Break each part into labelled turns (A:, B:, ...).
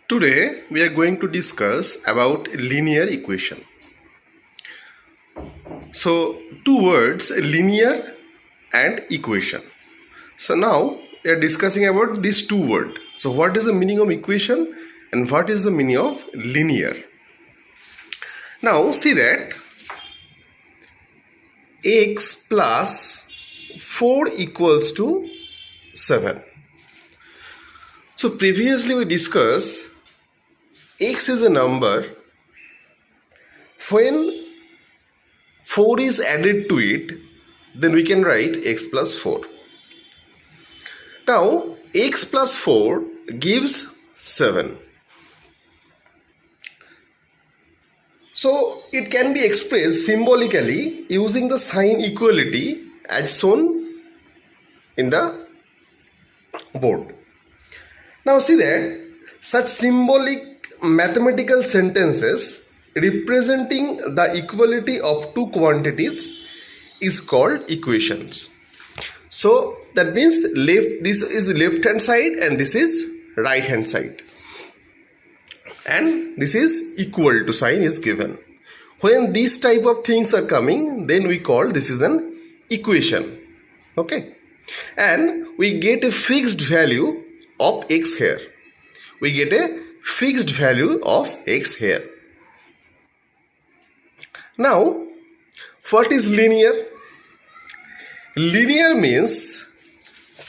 A: Today we are going to discuss about linear equation. So two words, linear and equation. So now we are discussing about these two words. So what is the meaning of equation and what is the meaning of linear? Now see that x plus 4 equals to 7. So previously we discussed x is a number. When 4 is added to it, then we can write x plus 4. Now x plus 4 gives 7. So it can be expressed symbolically using the sign equality as shown in the board. Now see that such symbolic mathematical sentences representing the equality of two quantities is called equations. So that means this is left hand side and this is right hand side, and this is equal to sign is given. When these type of things are coming, then we call this is an equation. Okay, and we get a fixed value of x here. We get a fixed value of x here. Now, what is linear? Linear means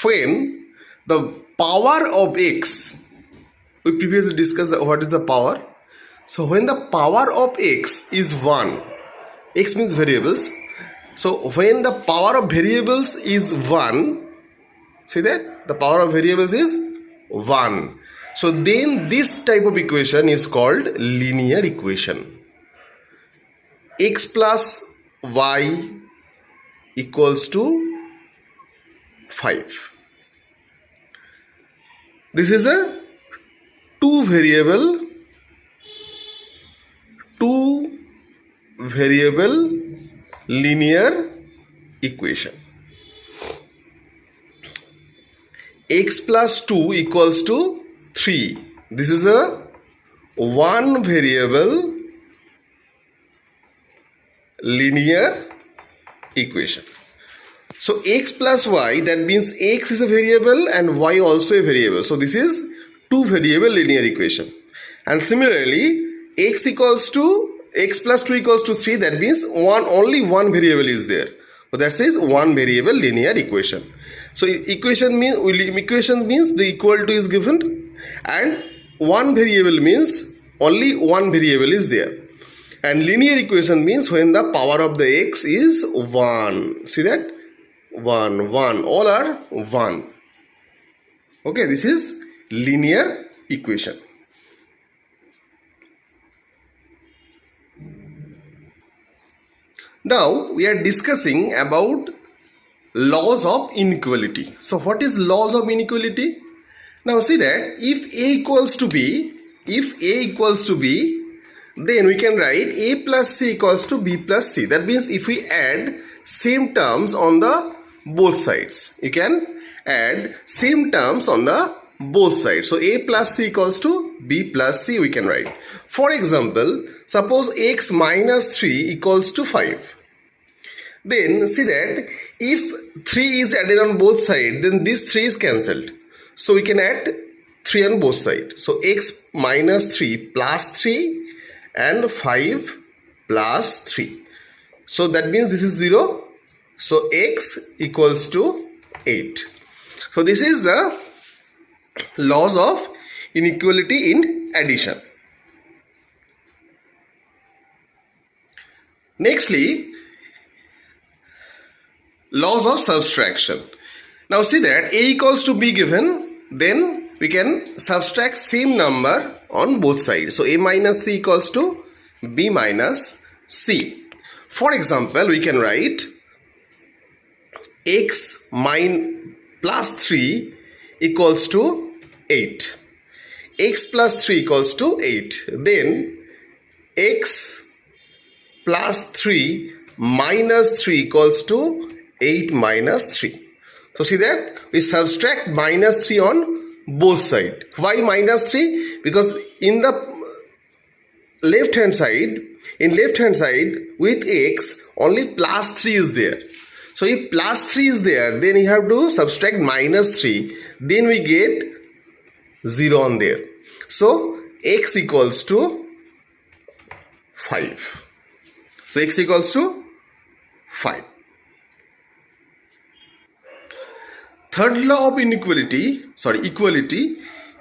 A: when the power of x, we previously discussed what is the power. So when the power of x is 1, x means variables. So when the power of variables is 1, see that the power of variables is 1. So then this type of equation is called linear equation. X plus y equals to 5. This is a two variable linear equation. X plus 2 equals to 3. This is a one variable linear equation. So x plus y, that means x is a variable and y also a variable. So this is two variable linear equation. And similarly, x plus 2 equals to 3, that means only one variable is there. So that says one variable linear equation. So equation means the equal to is given, and one variable means only one variable is there. And linear equation means when the power of the x is 1. See that? 1. All are 1. Okay, this is linear equation. Now we are discussing about laws of inequality. So what is laws of inequality? Now see that if a equals to b, then we can write a plus c equals to b plus c. That means if we add same terms on the both sides, you can add same terms on the both sides. So a plus c equals to b plus c we can write. For example, suppose x minus 3 equals to 5. Then see that if 3 is added on both sides, then this 3 is cancelled. So we can add 3 on both sides. So x minus 3 plus 3 and 5 plus 3. So that means this is 0. So x equals to 8. So this is the laws of inequality in addition. Nextly, laws of subtraction. Now see that a equals to b given, then we can subtract same number on both sides. So a minus c equals to b minus c. For example, we can write x plus 3 equals to 8. X plus 3 equals to 8. Then x plus 3 minus 3 equals to 8 minus 3. So see that we subtract minus 3 on both side. Why minus 3? Because in the left hand side, with x, only plus 3 is there. So if plus 3 is there, then you have to subtract minus 3. Then we get 0 on there. So x equals to 5. So x equals to 5. Third law of equality,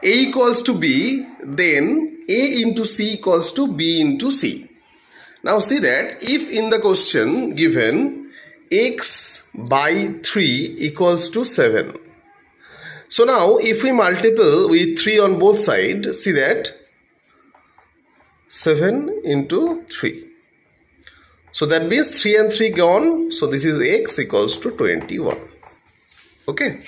A: A equals to B, then A into C equals to B into C. Now see that if in the question given x by 3 equals to 7. So now if we multiple with 3 on both sides, see that 7 into 3. So that means 3 and 3 gone. So this is x equals to 21. Okay.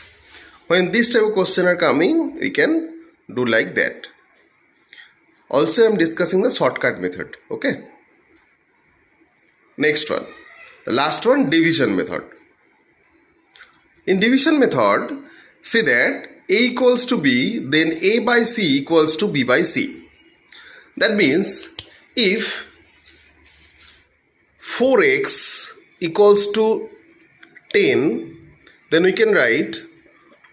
A: When this type of question are coming, we can do like that. Also, I am discussing the shortcut method. Okay. Next one. The last one, division method. In division method, see that A equals to B, then A by C equals to B by C. That means if 4x equals to 10, then we can write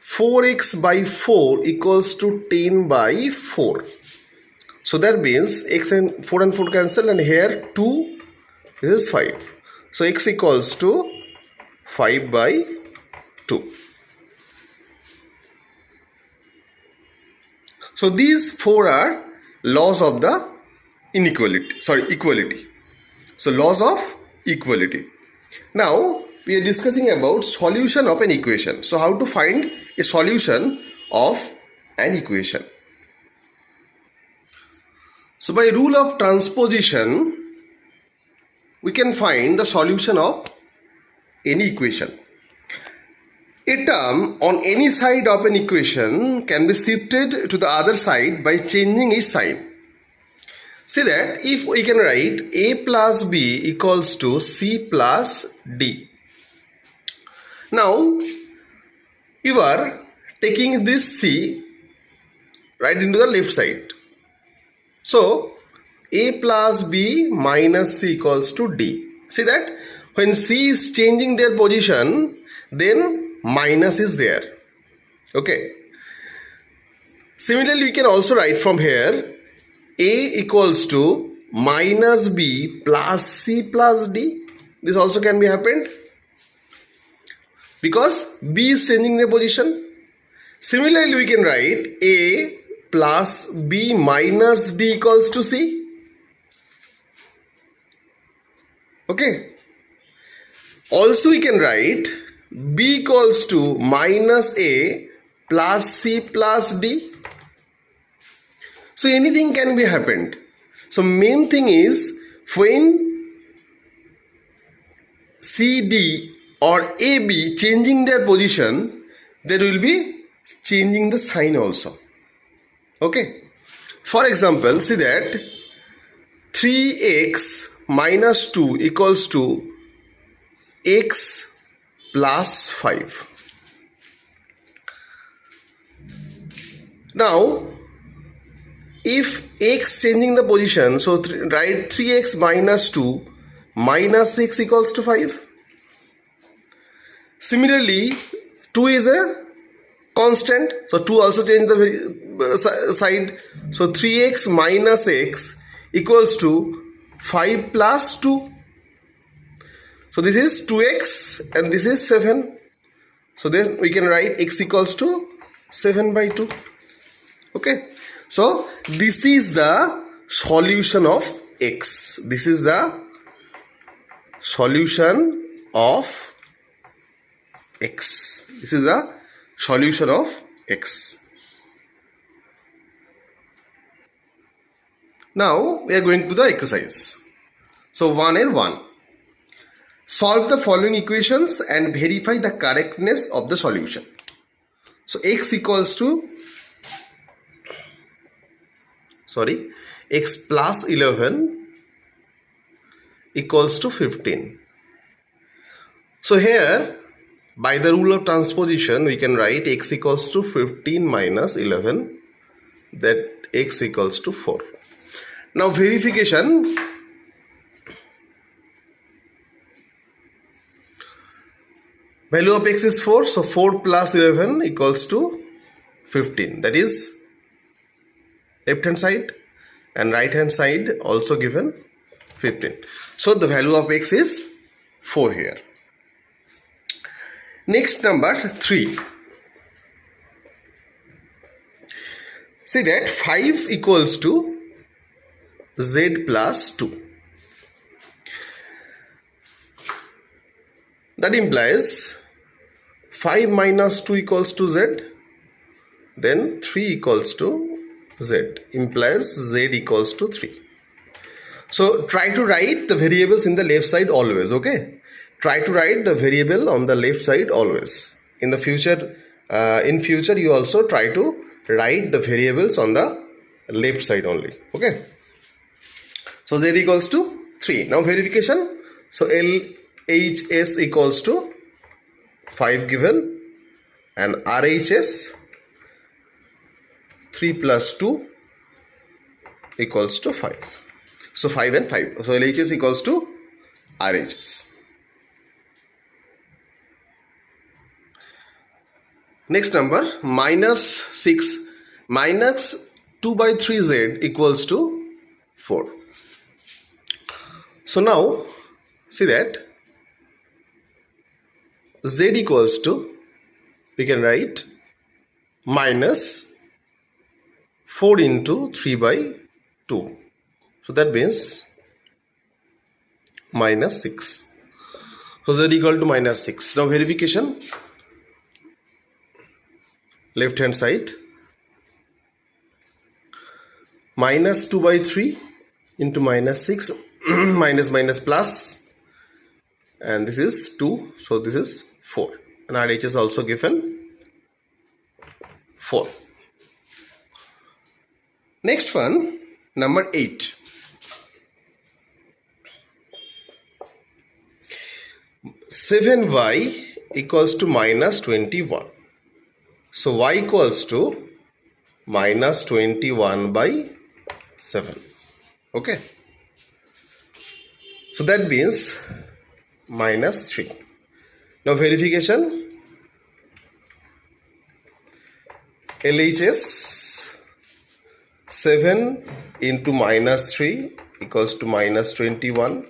A: 4x by 4 equals to 10 by 4. So that means x and 4 cancel, and here 2, this is 5. So x equals to 5 by 2. So these 4 are laws of the equality. So laws of equality. Now we are discussing about solution of an equation. So how to find a solution of an equation? So by rule of transposition, we can find the solution of any equation. A term on any side of an equation can be shifted to the other side by changing its sign. See that if we can write A plus B equals to C plus D. Now you are taking this C right into the left side. So A plus B minus C equals to D. See that when C is changing their position, then minus is there. Okay. Similarly, we can also write from here A equals to minus B plus C plus D. This also can be happened because B is changing their position. Similarly, we can write A plus B minus D equals to C. Okay. Also, we can write B equals to minus A plus C plus D. So anything can be happened. So main thing is when CD or AB changing their position, there will be changing the sign also. Okay. For example, see that 3x minus 2 equals to x plus 5. Now if x changing the position, so write 3x minus 2 minus 6 equals to 5. Similarly, 2 is a constant, so 2 also change the side. So 3x minus x equals to 5 plus 2. So this is 2x and this is 7. So then we can write x equals to 7 by 2. Okay. So this is the solution of x. This is the solution of x. This is the solution of x. Now we are going to the exercise. So 1L1. Solve the following equations and verify the correctness of the solution. So x equals to x plus 11 equals to 15. So here by the rule of transposition, we can write x equals to 15 minus 11, that x equals to 4. Now verification. Value of x is 4, so 4 plus 11 equals to 15. That is left hand side, and right hand side also given 15. So the value of x is 4 here. Next, number 3. See that 5 equals to z plus 2. That implies 5 minus 2 equals to z, then 3 equals to z, implies z equals to 3. So try to write the variables in the left side always, okay? Try to write the variable on the left side always. In the future, you also try to write the variables on the left side only, okay? So z equals to 3. Now verification. So LHS equals to 5 given, and RHS 3 plus 2 equals to 5. So 5 and 5. So LHS equals to RHS. Next number, minus 6 minus 2 by 3z equals to 4. So now see that z equals to, we can write minus 4 into 3 by 2. So that means minus 6. So z equal to minus 6. Now verification. Left hand side. Minus 2 by 3 into minus 6. Minus minus plus. And this is 2. So this is 4. And RHS is also given 4. Next one, number 8. Seven y equals to minus 21. So y equals to minus 21 by 7. Okay. So that means minus 3. Now verification. LHS 7 into minus 3 equals to minus 21,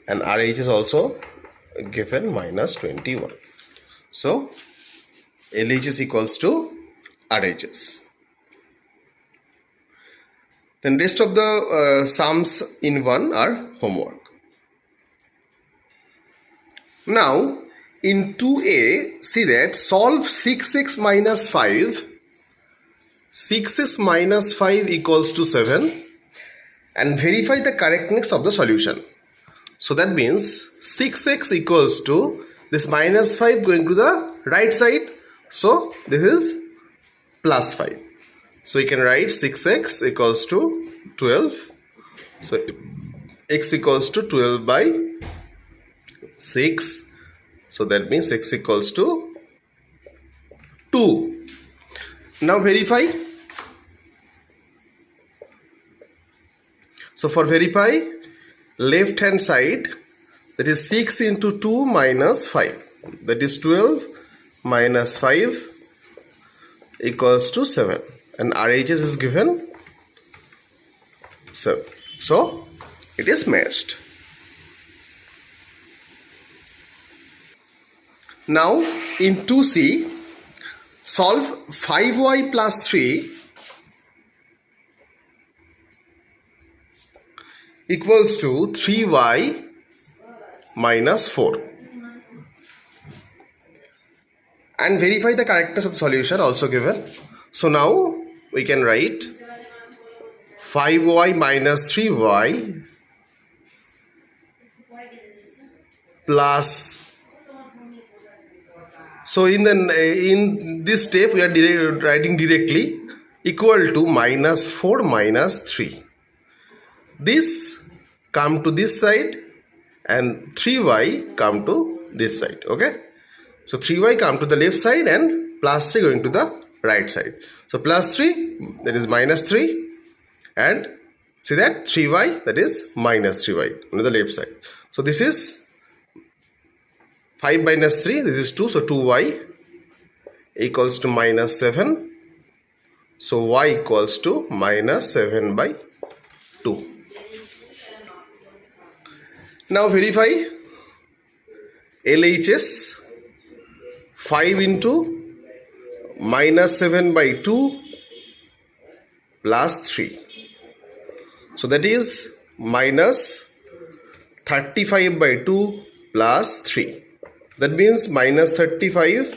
A: and RHS is also given minus 21. So LHS equals to RHS. Then rest of the sums in one are homework. Now in 2a, see that solve 6x minus 5. 6x minus 5 equals to 7, and verify the correctness of the solution. So that means 6x equals to this minus 5 going to the right side. So this is plus 5. So you can write 6x equals to 12. So x equals to 12 by 6. So that means x equals to 2. Now verify. So for verify, left hand side, that is 6 into 2 minus 5. That is 12 minus 5 equals to 7. And RHS is given 7. So it is matched. Now in 2c, solve 5y plus 3 equals to 3y minus 4. And verify the correctness of the solution also given. So now we can write 5y minus 3y plus. So in this step we are writing directly equal to minus 4 minus 3. This come to this side and 3y come to this side. Okay. So 3y come to the left side and plus 3 going to the right side. So plus 3, that is minus 3, and see that 3y, that is minus 3y on the left side. So this is 5 minus 3, this is 2, so 2y equals to minus 7. So y equals to minus 7 by 2. Now verify LHS. 5 into minus 7 by 2 plus 3. So that is minus 35 by 2 plus 3. That means minus 35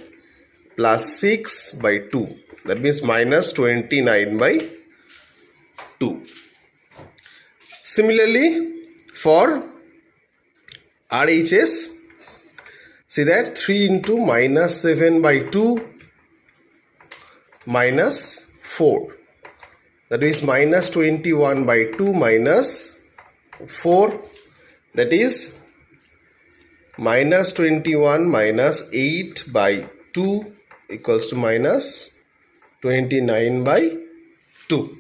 A: plus 6 by 2. That means minus 29 by 2. Similarly, for RHS, see that 3 into minus 7 by 2 minus 4. That is minus 21 by 2 minus 4. That is minus 21 minus 8 by 2 equals to minus 29 by 2.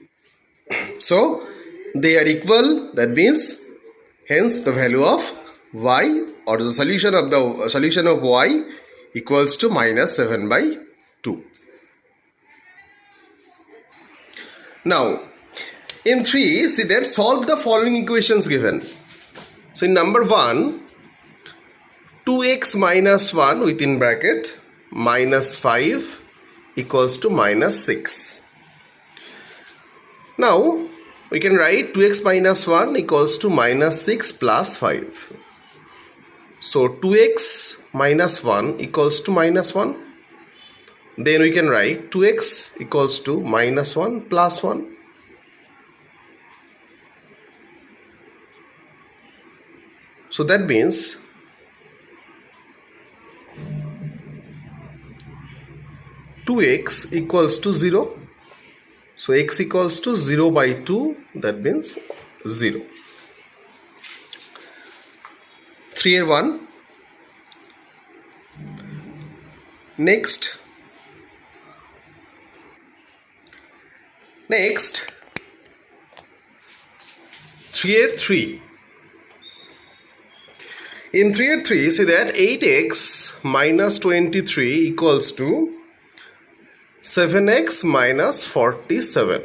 A: So they are equal. That means hence the value of y, or the solution of y equals to minus 7 by 2. Now in 3, see that solve the following equations given. So in number 1, 2x minus 1 within bracket minus 5 equals to minus 6. Now we can write 2x minus 1 equals to minus 6 plus 5. So 2x minus 1 equals to minus 1. Then we can write 2x equals to minus 1 plus 1. So that means two x equals to 0. So x equals to 0 by 2. That means 0. 3 and 1. Next 3 and 3. In 3 and 3, see that 8x minus 23 equals to 7x minus 47.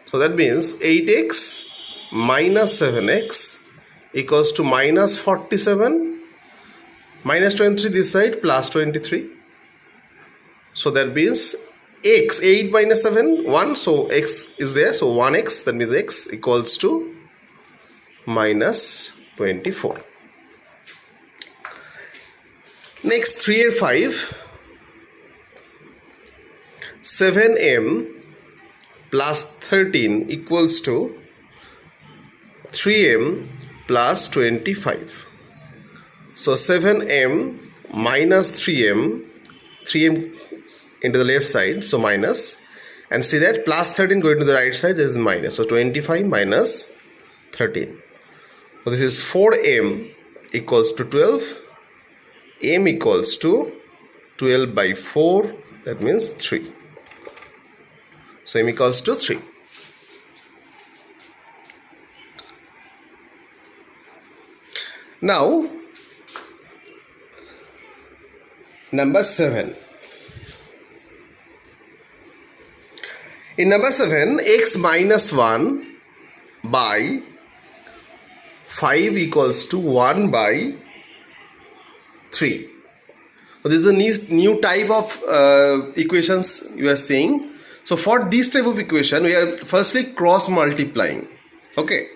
A: So that means 8x minus 7x equals to minus 47, minus 23 this side, plus 23. So that means x, 8 minus 7, 1, so x is there, so 1x, that means x equals to minus 24. Next 3 and 5. 7m plus 13 equals to 3m plus 25. So 7m minus 3m into the left side, so minus, and see that plus 13 going to the right side, this is minus, so 25 minus 13. So this is 4m equals to 12, m equals to 12 by 4, that means 3. So m equals to 3. Now number 7. In number 7, x minus 1 by 5 equals to 1 by 3. So this is a new type of equations you are seeing. So for this type of equation, we are firstly cross multiplying. Okay.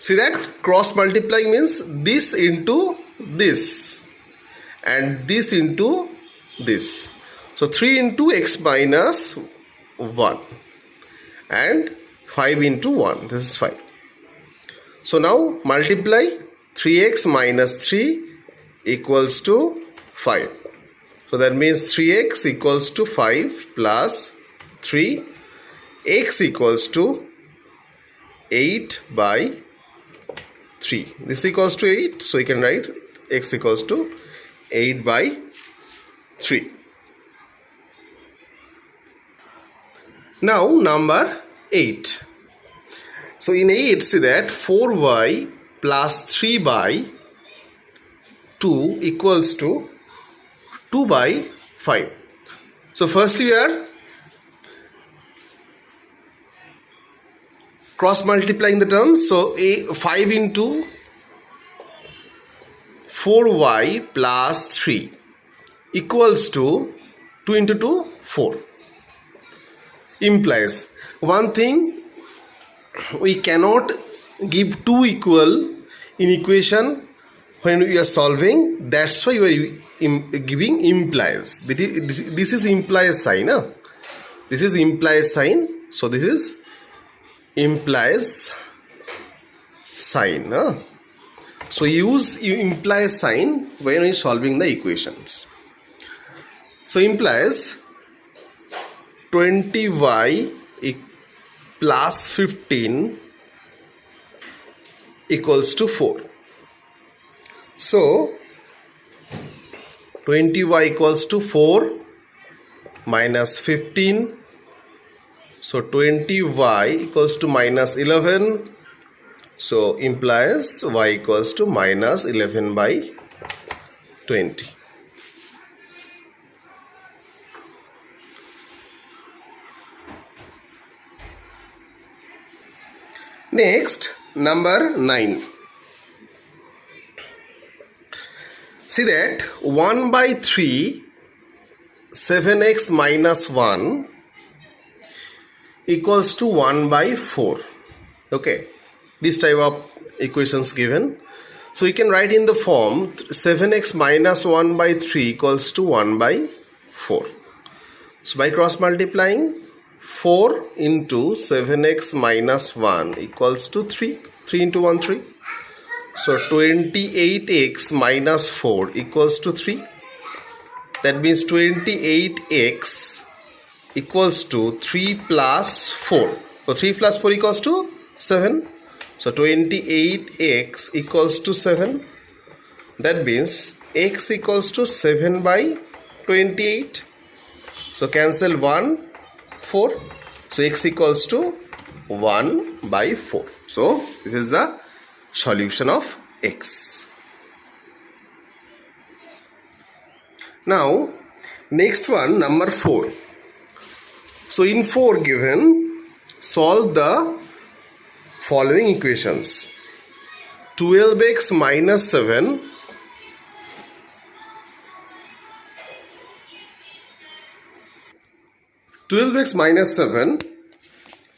A: See that cross multiplying means this into this and this into this. So 3 into x minus 1 and 5 into 1. This is 5. So now multiply 3x minus 3 equals to 5. So that means 3x equals to 5 plus 3. X equals to 8 by 3. This equals to 8. So you can write x equals to 8 by 3. Now number 8. So in 8, see that 4y plus 3 by 2 equals to 2 by 5. So firstly we are cross multiplying the terms. So 5 into 4y plus 3 equals to 2 into 2, 4. Implies one thing, we cannot give two equal in equation when we are solving. That's why we are giving implies. This is implies sign. This is implies sign. So this is implies sign. So use implies sign when we are solving the equations. So implies 20y plus 15 equals to 4. So 20y equals to 4 minus 15. So 20y equals to minus 11. So implies y equals to minus 11 by 20. Next, number 9. See that 1 by 3, 7x minus 1 equals to 1 by 4. Okay, this type of equations given. So we can write in the form 7x minus 1 by 3 equals to 1 by 4. So by cross multiplying, 4 into 7x minus 1 equals to 3. 3 into 1, 3. So 28x minus 4 equals to 3. That means 28x equals to 3 plus 4. So 3 plus 4 equals to 7. So 28x equals to 7. That means x equals to 7 by 28. So cancel 1. 4. So x equals to 1 by 4. So this is the solution of x. Now next one, number 4. So in 4 given, solve the following equations. 12x minus 7 12x minus 7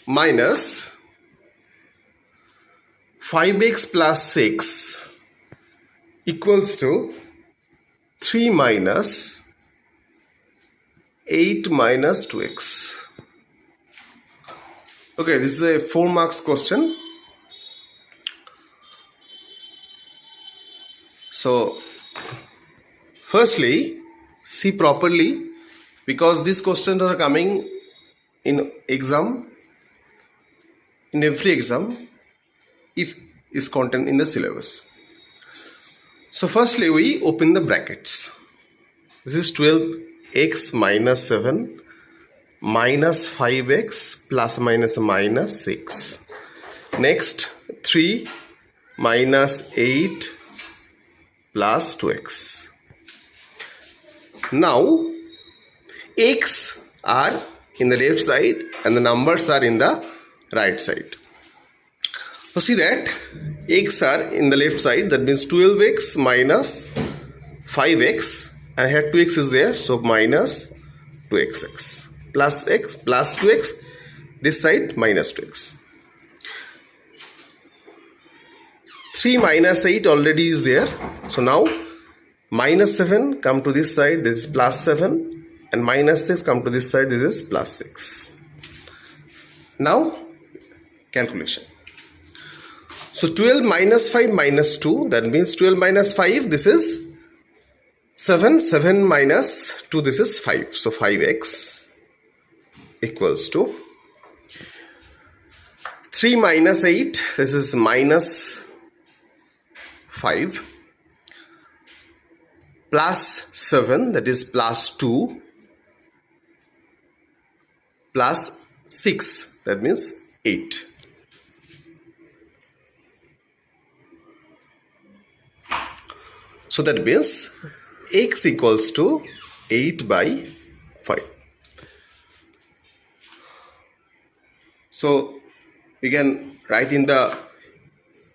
A: minus 5x plus 6 equals to 3 minus 8 minus 2x. Okay, this is a 4 marks question. So firstly, see properly, because these questions are coming in exam, in every exam, if is content in the syllabus. So firstly we open the brackets. This is 12x minus 7 minus 5x plus minus minus 6. Next 3 minus 8 plus 2x. Now x are in the left side and the numbers are in the right side. So see that x are in the left side, that means 12x minus 5x, and here 2x is there, so minus 2xx plus x plus 2x, this side minus 2x. 3 minus 8 already is there, so now minus 7 come to this side, this is plus 7, and minus 6 come to this side, this is plus 6. Now calculation. So 12 minus 5 minus 2, that means 12 minus 5, this is 7, 7 minus 2, this is 5. So 5x equals to 3 minus 8, this is minus 5, plus 7, that is plus 2, plus 6, that means 8. So that means x equals to 8 by 5. So we can write in the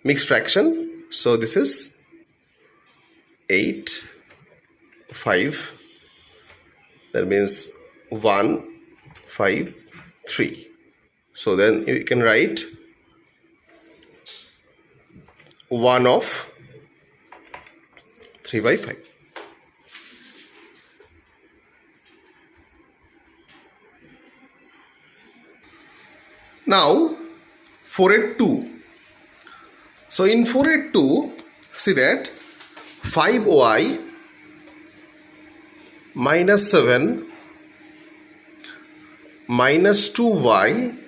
A: mixed fraction. So this is 8, 5, that means 1, 5, 3. So then you can write 1 of 3 by 5. Now 482. So in 482, see that 5y minus 7 minus 2y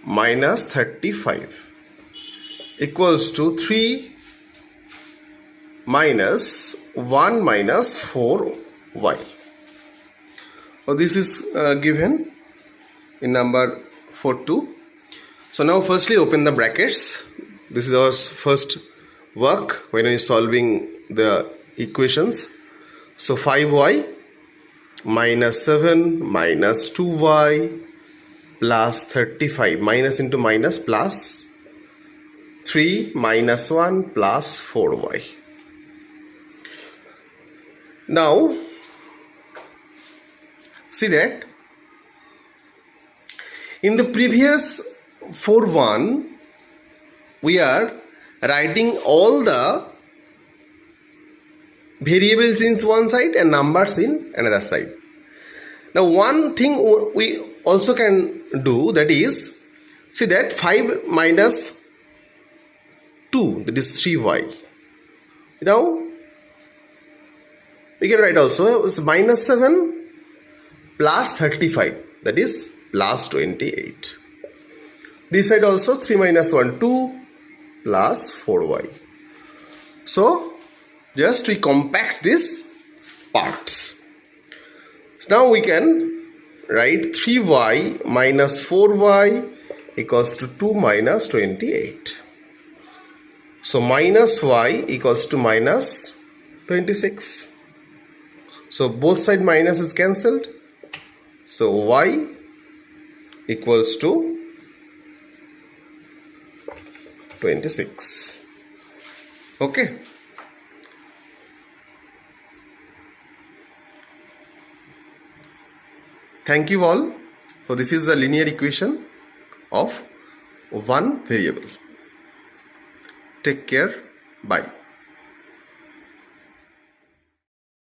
A: minus 35 equals to 3 minus 1 minus 4y. So this is given in number 42. So now firstly open the brackets. This is our first work when we are solving the equations. So 5y minus 7 minus 2y plus 35, minus into minus plus 3 minus 1 plus 4y. Now see that in the previous 4-1 we are writing all the variables in one side and numbers in another side. Now one thing we also can do, that is, see that 5 minus 2, that is 3y. Now we can write also is minus 7 plus 35, that is plus 28. This side also 3 minus 1, 2 plus 4y. So just we compact these parts. So now we can write 3y minus 4y equals to 2 minus 28. So minus y equals to minus 26. So both side minus is cancelled. So y equals to 26. Okay. Thank you all. So this is the linear equation of one variable. Take care. Bye.